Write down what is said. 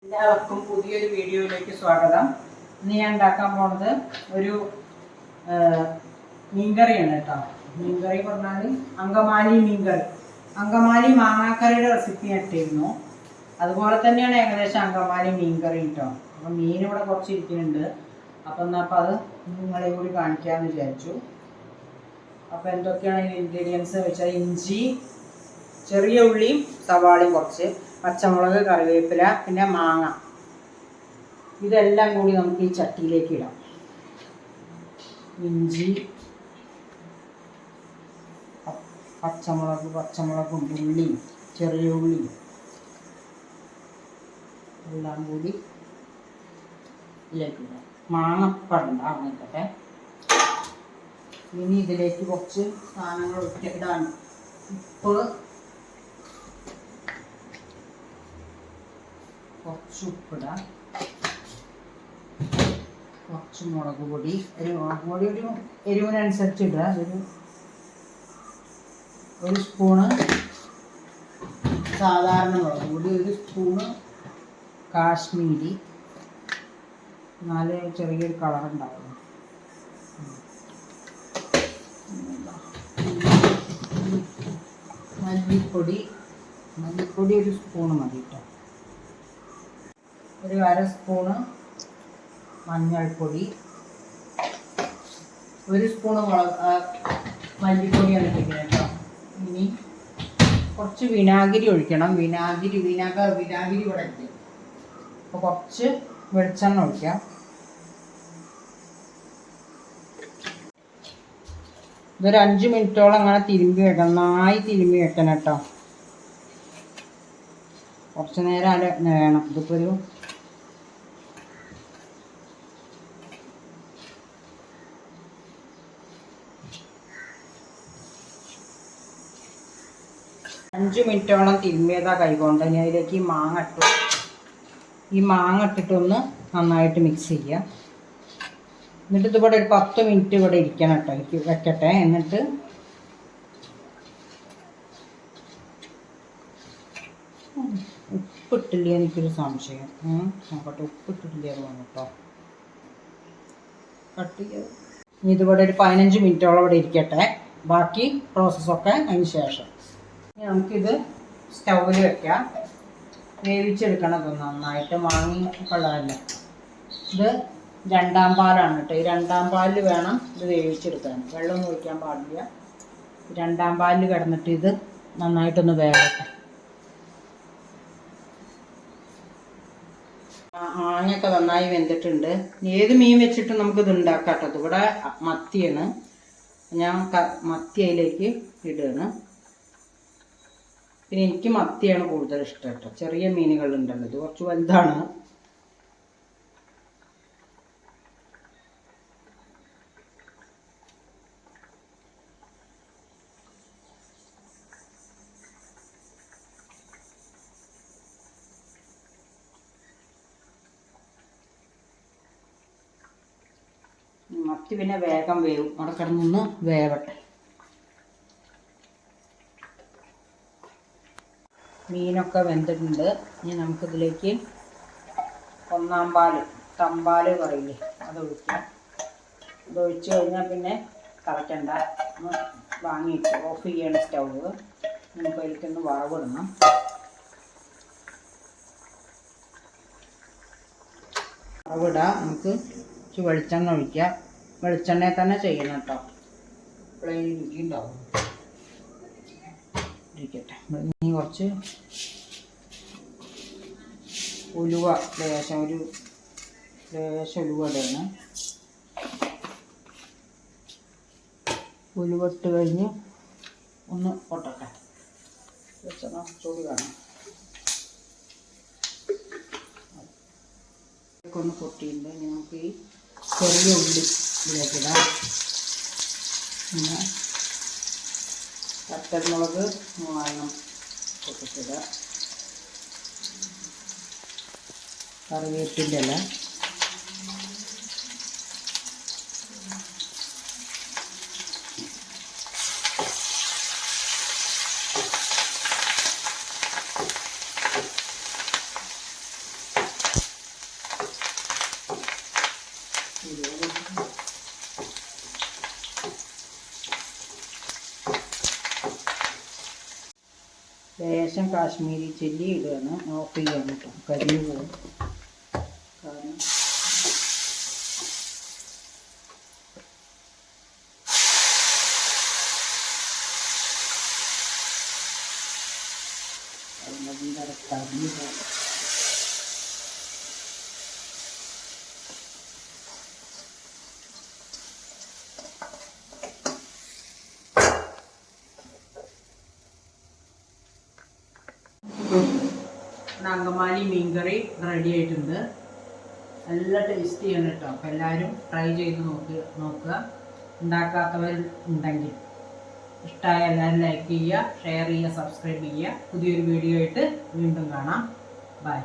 എല്ലാവർക്കും പുതിയൊരു വീഡിയോയിലേക്ക് സ്വാഗതം. ഇന്ന് ഞാൻ ഉണ്ടാക്കാൻ പോണത് ഒരു മീൻകറിയാണ് കേട്ടോ. മീൻകറി പറഞ്ഞാൽ അങ്കമാലി മീൻകറി. അങ്കമാലി മാങ്ങാക്കറിയുടെ റെസിപ്പി ഇട്ടിരുന്നു. അതുപോലെ തന്നെയാണ് ഏകദേശം അങ്കമാലി മീൻകറി കേട്ടോ. അപ്പം മീൻ ഇവിടെ കുറച്ച് ഇരിക്കുന്നുണ്ട്. അപ്പം അത് നിങ്ങളെ കൂടി കാണിക്കാമെന്ന് വിചാരിച്ചു. അപ്പോൾ എന്തൊക്കെയാണ് ഇതിൻ്റെ ഇൻഗ്രീഡിയൻസ് വെച്ചാൽ ഇഞ്ചി, ചെറിയ ഉള്ളിയും സവാളയും, കുറച്ച് പച്ചമുളക്, കറിവേപ്പില, പിന്നെ മാങ്ങ, ഇതെല്ലാം കൂടി നമുക്ക് ഈ ചട്ടിയിലേക്ക് ഇടാം. ഇഞ്ചി, പച്ചമുളകും ഉള്ളിയും ചെറിയ ഉള്ളിയും എല്ലാം കൂടി ഇതിലേക്ക് ഇടാം. മാങ്ങപ്പണ്ട നിൽക്കട്ടെ. ഇനി ഇതിലേക്ക് കുറച്ച് സാധനങ്ങൾ ഇടാൻ ഉപ്പ്, കുറച്ച് ഉപ്പിടാം, കുറച്ച് മുളക് പൊടി. മുളക് പൊടി ഒരു എരിവിനനുസരിച്ച് ഇടുക. ഒരു സ്പൂണ് സാധാരണ മുളക് പൊടി, ഒരു സ്പൂണ് കാശ്മീരി, എന്നാലേ ചെറിയൊരു കളറുണ്ടാവും. മല്ലിപ്പൊടി ഒരു സ്പൂണ് മതി കേട്ടോ. ഒരു അര സ്പൂണ് മഞ്ഞൾപ്പൊടി, ഒരു സ്പൂണ് മല്ലിപ്പൊടിയാണ് ഇട്ടിരിക്കുന്നത് കേട്ടോ. ഇനി കുറച്ച് വിനാഗിരി ഒഴിക്കണം. വിനാഗിരി ഇവിടെ ഇട്ട്. അപ്പോൾ കുറച്ച് വെളിച്ചെണ്ണ ഒഴിക്കാം. ഇതൊരു 5 മിനിറ്റോളം അങ്ങനെ തിരുമ്പി വെക്കണം. നന്നായി തിരുമ്പി വെക്കണം കേട്ടോ. കുറച്ച് നേരം വേണം. ഇതിപ്പോൾ ഒരു 5 മിനിറ്റോളം തിരുമ്മിയതാ കൈകൊണ്ട്. ഇനി അതിലേക്ക് ഈ മാങ്ങ ഇട്ടിട്ടൊന്ന് നന്നായിട്ട് മിക്സ് ചെയ്യുക. എന്നിട്ട് ഇതിവിടെ ഒരു 10 മിനിറ്റ് ഇവിടെ ഇരിക്കണം കേട്ടോ. എനിക്ക് വെക്കട്ടെ. എന്നിട്ട് ഉപ്പിട്ടില്ല, എനിക്കൊരു സംശയം. നോക്കട്ടെ, ഉപ്പിട്ടില്ല തോന്നുന്നു കേട്ടോ. കട്ട് ചെയ്ത് ഇനി ഇതിവിടെ ഒരു 15 മിനിറ്റോളം ഇവിടെ ഇരിക്കട്ടെ. ബാക്കി പ്രോസസ്സൊക്കെ അതിന് ശേഷം. ഇനി നമുക്കിത് സ്റ്റൗവിൽ വെക്കാം. വേവിച്ചെടുക്കണം. ഇത് നന്നായിട്ട് വാങ്ങി കൊള്ളാമല്ലോ. ഇത് 2ാം പാലാണ് കേട്ടോ. ഈ 2ാം പാലിൽ വേണം ഇത് വേവിച്ചെടുക്കാൻ. വെള്ളമൊന്നും ഒഴിക്കാൻ പാടില്ല. 2ാം പാലിൽ കിടന്നിട്ട് ഇത് നന്നായിട്ടൊന്ന് വേവട്ടെ. മാങ്ങയൊക്കെ നന്നായി വെന്തിട്ടുണ്ട്. ഏത് മീൻ വെച്ചിട്ടും നമുക്കിത് ഉണ്ടാക്കാം കേട്ടോ. ഇതിവിടെ മത്തിയാണ്. ഞാൻ മത്തി അതിലേക്ക് ഇടുകയാണ്. പിന്നെ എനിക്ക് മത്തിയാണ് കൂടുതൽ ഇഷ്ടം കേട്ടോ. ചെറിയ മീനുകളുണ്ടല്ലോ, ഇത് കുറച്ച് വലുതാണ്. മത്തി പിന്നെ വേഗം വേവും. അവിടെ കിടന്നൊന്ന് വേവട്ടെ. മീനൊക്കെ വെന്തിട്ടുണ്ട്. ഇനി നമുക്കിതിലേക്ക് 1ാം പാല്, തമ്പാല് പറയില്ലേ, അതൊഴിക്കാം. അതൊഴിച്ച് കഴിഞ്ഞാൽ പിന്നെ തിളയ്ക്കണ്ട. ഒന്ന് വാങ്ങിയിട്ട് ഓഫ് ചെയ്യണം സ്റ്റൗവ്. നമുക്ക് അതിലേക്കൊന്ന് വറവിടണം. വറവിടാം. നമുക്ക് ഇച്ചിരി വെളിച്ചെണ്ണ ഒഴിക്കാം. വെളിച്ചെണ്ണയിൽ തന്നെ ചെയ്യണം കേട്ടോ. പ്ലെയിൻ രുചി ഉണ്ടാവും. ഇരിക്കട്ടെ. ഇനി കുറച്ച് ഉലുവ, ലേശം ഉലുവ ഇടണം. ഉലുവ ഇട്ട് കഴിഞ്ഞ് ഒന്ന് പൊട്ടട്ടെ. വെളിച്ചെണ്ണ ചൂട് കാണാം. ഒന്ന് പൊട്ടിയിട്ടുണ്ട്. ഇനി നമുക്ക് ഈ ചെറിയ ഉള്ളി ഇതിലേക്കിടാം. പിന്നെ പച്ചമുളക് 3 പൊട്ടിച്ചിടുക. കറിവേപ്പിൻ്റെ ഇല, ലേശം കാശ്മീരി ചില്ലി ഇടുകയാണ്. ഓഫ് ചെയ്യാൻ കേട്ടോ, കരിഞ്ഞു പോകും. കാരണം കരിഞ്ഞു പോകും. അങ്കമാലി മീൻകറി റെഡി ആയിട്ടുണ്ട്. നല്ല ടേസ്റ്റിയാണ് കേട്ടോ. അപ്പോൾ എല്ലാവരും ട്രൈ ചെയ്ത് നോക്കുക. ഉണ്ടാക്കാത്തവർ ഉണ്ടെങ്കിൽ ഇഷ്ടമായ എല്ലാവരും ലൈക്ക് ചെയ്യുക, ഷെയർ ചെയ്യുക, സബ്സ്ക്രൈബ് ചെയ്യുക. പുതിയൊരു വീഡിയോ ആയിട്ട് വീണ്ടും കാണാം. ബൈ.